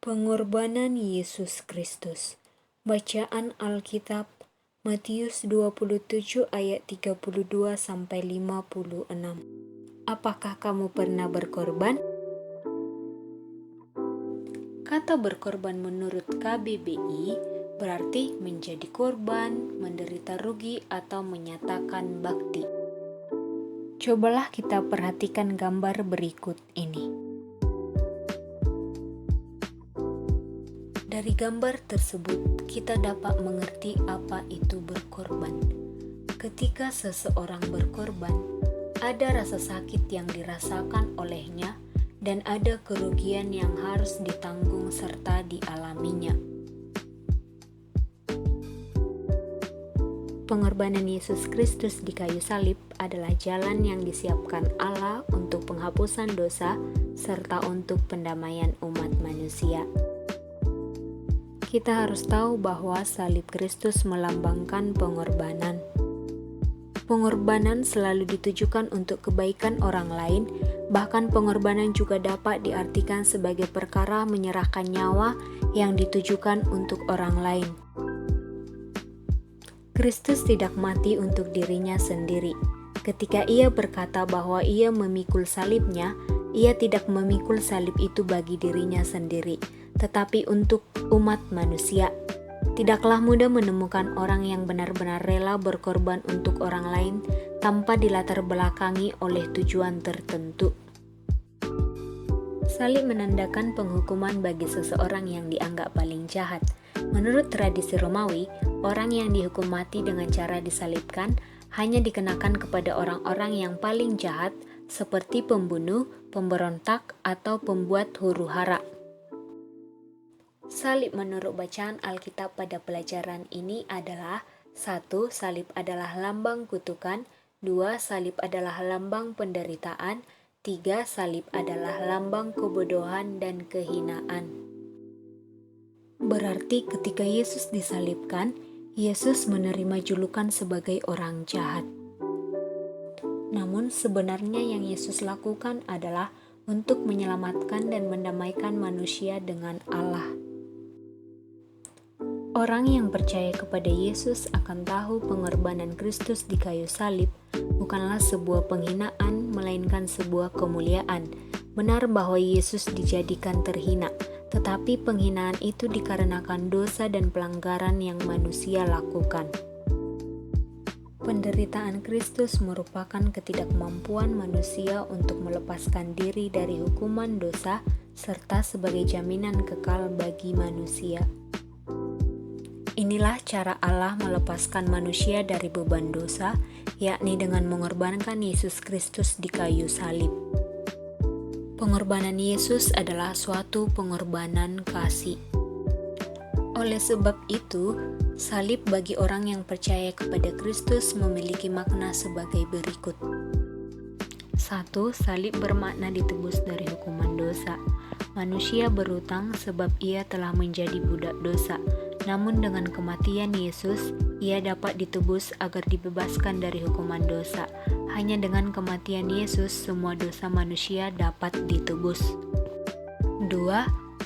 Pengorbanan Yesus Kristus. Bacaan Alkitab Matius 27 ayat 32 sampai 56. Apakah kamu pernah berkorban? Kata berkorban menurut KBBI berarti menjadi korban, menderita rugi, atau menyatakan bakti. Cobalah kita perhatikan gambar berikut ini. Dari gambar tersebut, kita dapat mengerti apa itu berkorban. Ketika seseorang berkorban, ada rasa sakit yang dirasakan olehnya dan ada kerugian yang harus ditanggung serta dialaminya. Pengorbanan Yesus Kristus di kayu salib adalah jalan yang disiapkan Allah untuk penghapusan dosa serta untuk pendamaian umat manusia. Kita harus tahu bahwa salib Kristus melambangkan pengorbanan. Pengorbanan selalu ditujukan untuk kebaikan orang lain, bahkan pengorbanan juga dapat diartikan sebagai perkara menyerahkan nyawa yang ditujukan untuk orang lain. Kristus tidak mati untuk dirinya sendiri. Ketika ia berkata bahwa ia memikul salibnya, ia tidak memikul salib itu bagi dirinya sendiri, tetapi untuk umat manusia. Tidaklah mudah menemukan orang yang benar-benar rela berkorban untuk orang lain tanpa dilatar belakangi oleh tujuan tertentu. Salib menandakan penghukuman bagi seseorang yang dianggap paling jahat. Menurut tradisi Romawi, orang yang dihukum mati dengan cara disalibkan hanya dikenakan kepada orang-orang yang paling jahat seperti pembunuh, pemberontak, atau pembuat huru-hara. Salib menurut bacaan Alkitab pada pelajaran ini adalah 1. Salib adalah lambang kutukan. 2. Salib adalah lambang penderitaan. 3. Salib adalah lambang kebodohan dan kehinaan. Berarti ketika Yesus disalibkan, Yesus menerima julukan sebagai orang jahat. Namun sebenarnya yang Yesus lakukan adalah untuk menyelamatkan dan mendamaikan manusia dengan Allah. Orang yang percaya kepada Yesus akan tahu pengorbanan Kristus di kayu salib bukanlah sebuah penghinaan, melainkan sebuah kemuliaan. Benar bahwa Yesus dijadikan terhina, tetapi penghinaan itu dikarenakan dosa dan pelanggaran yang manusia lakukan. Penderitaan Kristus merupakan ketidakmampuan manusia untuk melepaskan diri dari hukuman dosa serta sebagai jaminan kekal bagi manusia. Inilah cara Allah melepaskan manusia dari beban dosa, yakni dengan mengorbankan Yesus Kristus di kayu salib. Pengorbanan Yesus adalah suatu pengorbanan kasih. Oleh sebab itu, salib bagi orang yang percaya kepada Kristus memiliki makna sebagai berikut. 1. Salib bermakna ditebus dari hukuman dosa. Manusia berhutang sebab ia telah menjadi budak dosa. Namun dengan kematian Yesus, ia dapat ditebus agar dibebaskan dari hukuman dosa. Hanya dengan kematian Yesus, semua dosa manusia dapat ditebus. 2.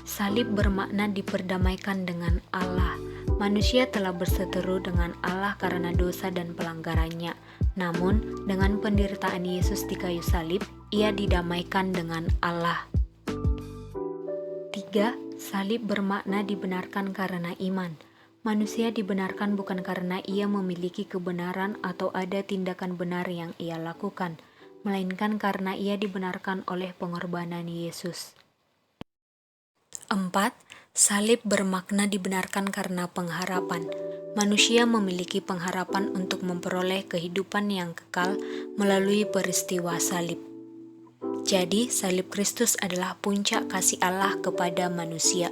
Salib bermakna diperdamaikan dengan Allah. Manusia telah berseteru dengan Allah karena dosa dan pelanggarannya. Namun, dengan penderitaan Yesus di kayu salib, ia didamaikan dengan Allah. 3. Salib bermakna dibenarkan karena iman. Manusia dibenarkan bukan karena ia memiliki kebenaran atau ada tindakan benar yang ia lakukan, melainkan karena ia dibenarkan oleh pengorbanan Yesus. 4. Salib bermakna dibenarkan karena pengharapan. Manusia memiliki pengharapan untuk memperoleh kehidupan yang kekal melalui peristiwa salib. Jadi, salib Kristus adalah puncak kasih Allah kepada manusia.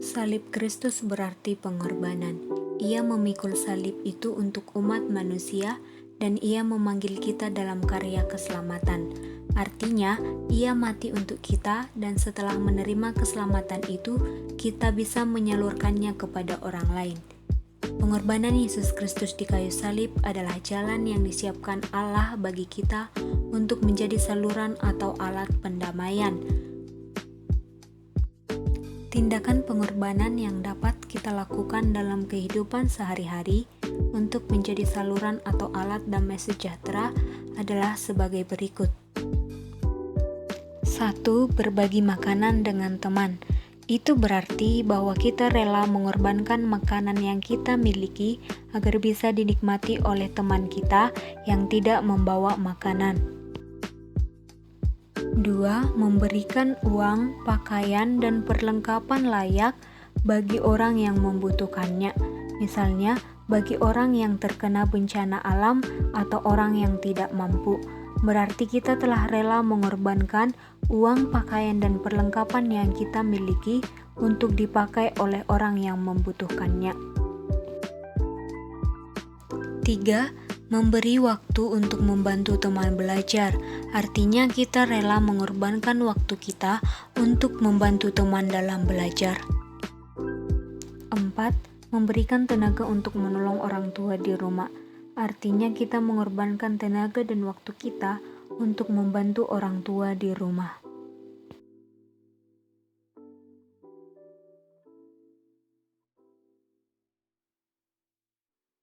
Salib Kristus berarti pengorbanan. Ia memikul salib itu untuk umat manusia dan ia memanggil kita dalam karya keselamatan. Artinya, ia mati untuk kita dan setelah menerima keselamatan itu, kita bisa menyalurkannya kepada orang lain. Pengorbanan Yesus Kristus di kayu salib adalah jalan yang disiapkan Allah bagi kita untuk menjadi saluran atau alat pendamaian. Tindakan pengorbanan yang dapat kita lakukan dalam kehidupan sehari-hari untuk menjadi saluran atau alat damai sejahtera adalah sebagai berikut. 1. Berbagi makanan dengan teman. Itu berarti bahwa kita rela mengorbankan makanan yang kita miliki agar bisa dinikmati oleh teman kita yang tidak membawa makanan. 2. Memberikan uang, pakaian, dan perlengkapan layak bagi orang yang membutuhkannya. Misalnya, bagi orang yang terkena bencana alam atau orang yang tidak mampu. Berarti kita telah rela mengorbankan uang, pakaian, dan perlengkapan yang kita miliki untuk dipakai oleh orang yang membutuhkannya. 3. Memberi waktu untuk membantu teman belajar. Artinya kita rela mengorbankan waktu kita untuk membantu teman dalam belajar. 4. Memberikan tenaga untuk menolong orang tua di rumah. Artinya kita mengorbankan tenaga dan waktu kita untuk membantu orang tua di rumah.